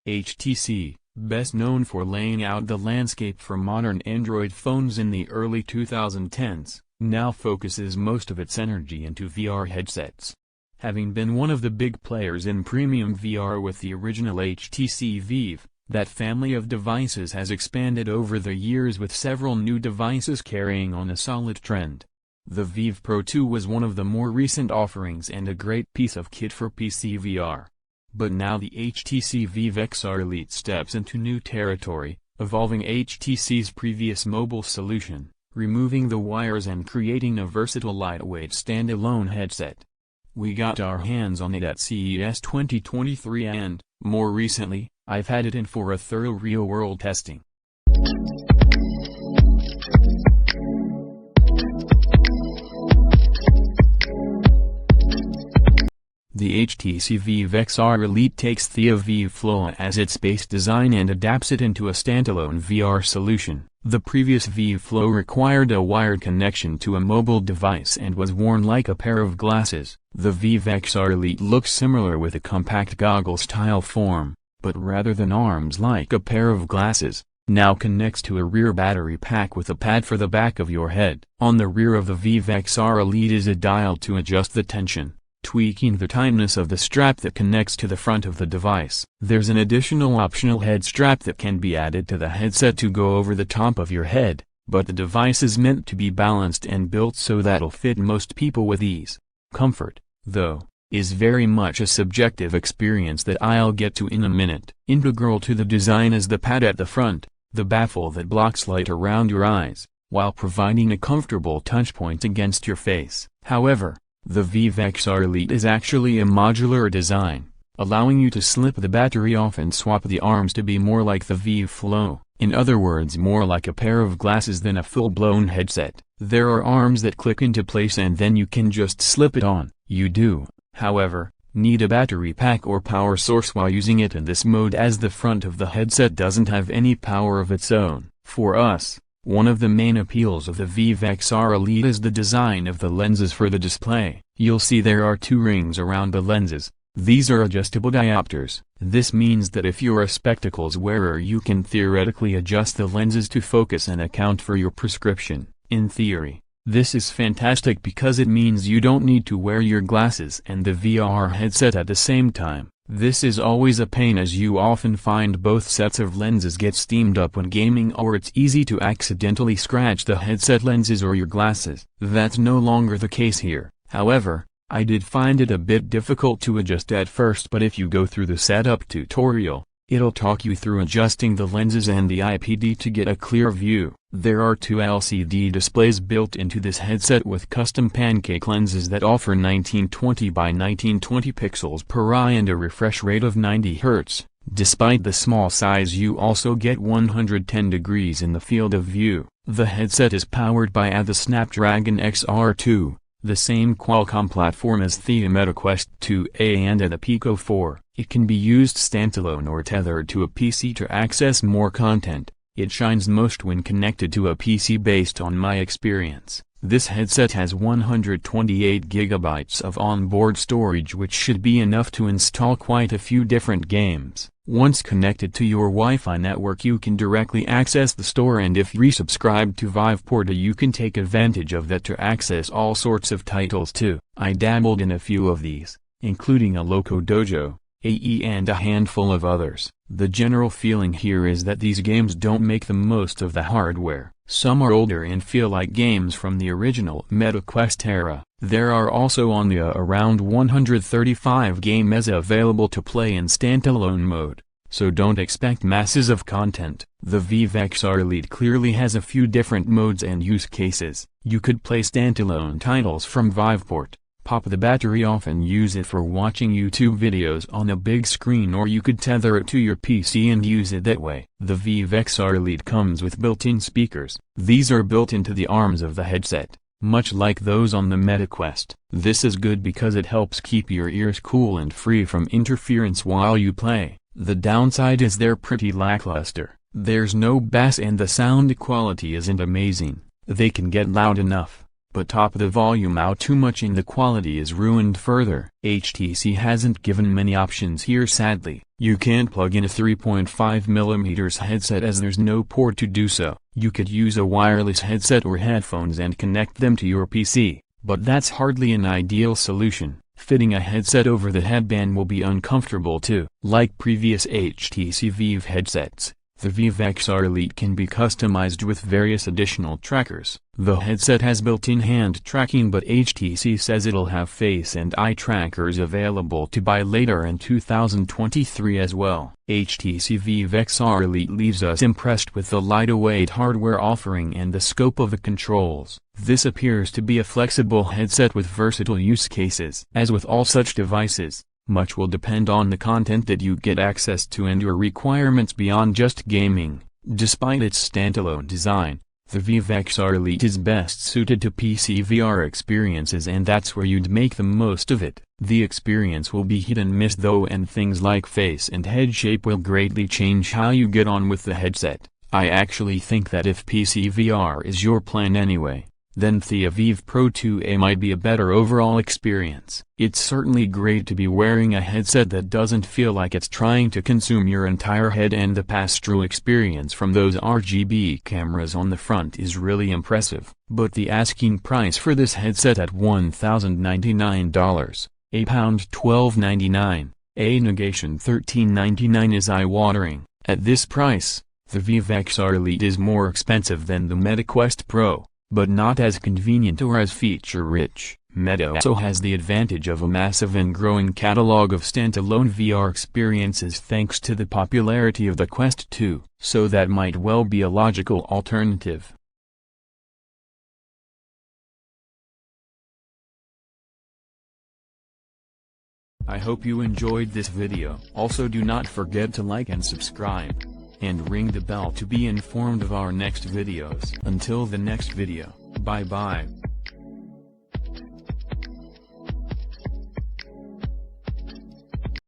HTC, best known for laying out the landscape for modern Android phones in the early 2010s, now focuses most of its energy into VR headsets. Having been one of the big players in premium VR with the original HTC Vive, that family of devices has expanded over the years with several new devices carrying on a solid trend. The Vive Pro 2 was one of the more recent offerings and a great piece of kit for PC VR. But now the HTC Vive XR Elite steps into new territory, evolving HTC's previous mobile solution, removing the wires and creating a versatile lightweight standalone headset. We got our hands on it at CES 2023 and, more recently, I've had it in for a thorough real-world testing. The HTC Vive XR Elite takes the Vive Flow as its base design and adapts it into a standalone VR solution. The previous Vive Flow required a wired connection to a mobile device and was worn like a pair of glasses. The Vive XR Elite looks similar with a compact goggle-style form, but rather than arms like a pair of glasses, now connects to a rear battery pack with a pad for the back of your head. On the rear of the Vive XR Elite is a dial to adjust the tension, tweaking the tightness of the strap that connects to the front of the device. There's an additional optional head strap that can be added to the headset to go over the top of your head, but the device is meant to be balanced and built so that'll fit most people with ease. Comfort, though, is very much a subjective experience that I'll get to in a minute. Integral to the design is the pad at the front, the baffle that blocks light around your eyes, while providing a comfortable touchpoint against your face. However, the Vive XR Elite is actually a modular design, allowing you to slip the battery off and swap the arms to be more like the Vive Flow, in other words more like a pair of glasses than a full-blown headset. There are arms that click into place and then you can just slip it on. You do, however, need a battery pack or power source while using it in this mode as the front of the headset doesn't have any power of its own. For us, one of the main appeals of the Vive XR Elite is the design of the lenses for the display. You'll see there are two rings around the lenses. These are adjustable diopters. This means that if you're a spectacles wearer you can theoretically adjust the lenses to focus and account for your prescription. In theory, this is fantastic because it means you don't need to wear your glasses and the VR headset at the same time. This is always a pain as you often find both sets of lenses get steamed up when gaming or it's easy to accidentally scratch the headset lenses or your glasses. That's no longer the case here. However, I did find it a bit difficult to adjust at first, but if you go through the setup tutorial, it'll talk you through adjusting the lenses and the IPD to get a clear view. There are two LCD displays built into this headset with custom pancake lenses that offer 1920 by 1920 pixels per eye and a refresh rate of 90 Hz. Despite the small size you also get 110 degrees in the field of view. The headset is powered by the Snapdragon XR2, the same Qualcomm platform as the Meta Quest 2a and the Pico 4. It can be used standalone or tethered to a PC to access more content. It shines most when connected to a PC based on my experience. This headset has 128 GB of onboard storage, which should be enough to install quite a few different games. Once connected to your Wi-Fi network you can directly access the store, and if resubscribed to Viveport you can take advantage of that to access all sorts of titles too. I dabbled in a few of these, including a Loco Dojo, AE and a handful of others. The general feeling here is that these games don't make the most of the hardware. Some are older and feel like games from the original Meta Quest era. There are also on the around 135 games available to play in standalone mode, so don't expect masses of content. The Vive XR Elite clearly has a few different modes and use cases. You could play standalone titles from Viveport, pop the battery off and use it for watching YouTube videos on a big screen, or you could tether it to your PC and use it that way. The Vive XR Elite comes with built-in speakers. These are built into the arms of the headset, much like those on the Meta Quest. This is good because it helps keep your ears cool and free from interference while you play. The downside is they're pretty lackluster. There's no bass and the sound quality isn't amazing. They can get loud enough, but top the volume out too much and the quality is ruined further. HTC hasn't given many options here sadly. You can't plug in a 3.5mm headset as there's no port to do so. You could use a wireless headset or headphones and connect them to your PC, but that's hardly an ideal solution. Fitting a headset over the headband will be uncomfortable too. Like previous HTC Vive headsets, the Vive XR Elite can be customized with various additional trackers. The headset has built-in hand tracking, but HTC says it'll have face and eye trackers available to buy later in 2023 as well. HTC Vive XR Elite leaves us impressed with the lightweight hardware offering and the scope of the controls. This appears to be a flexible headset with versatile use cases. As with all such devices, much will depend on the content that you get access to and your requirements beyond just gaming. Despite its standalone design, the Vive XR Elite is best suited to PC VR experiences, and that's where you'd make the most of it. The experience will be hit and miss though, and things like face and head shape will greatly change how you get on with the headset. I actually think that if PC VR is your plan anyway, then the Vive Pro 2a might be a better overall experience. It's certainly great to be wearing a headset that doesn't feel like it's trying to consume your entire head, and the pass-through experience from those RGB cameras on the front is really impressive. But the asking price for this headset at $1,099, £12.99, a negation $13.99, is eye-watering. At this price, the Vive XR Elite is more expensive than the Meta Quest Pro, but not as convenient or as feature-rich. Meta also has the advantage of a massive and growing catalog of standalone VR experiences thanks to the popularity of the Quest 2, so that might well be a logical alternative. I hope you enjoyed this video. Also, do not forget to like and subscribe, and ring the bell to be informed of our next videos. Until the next video, bye bye.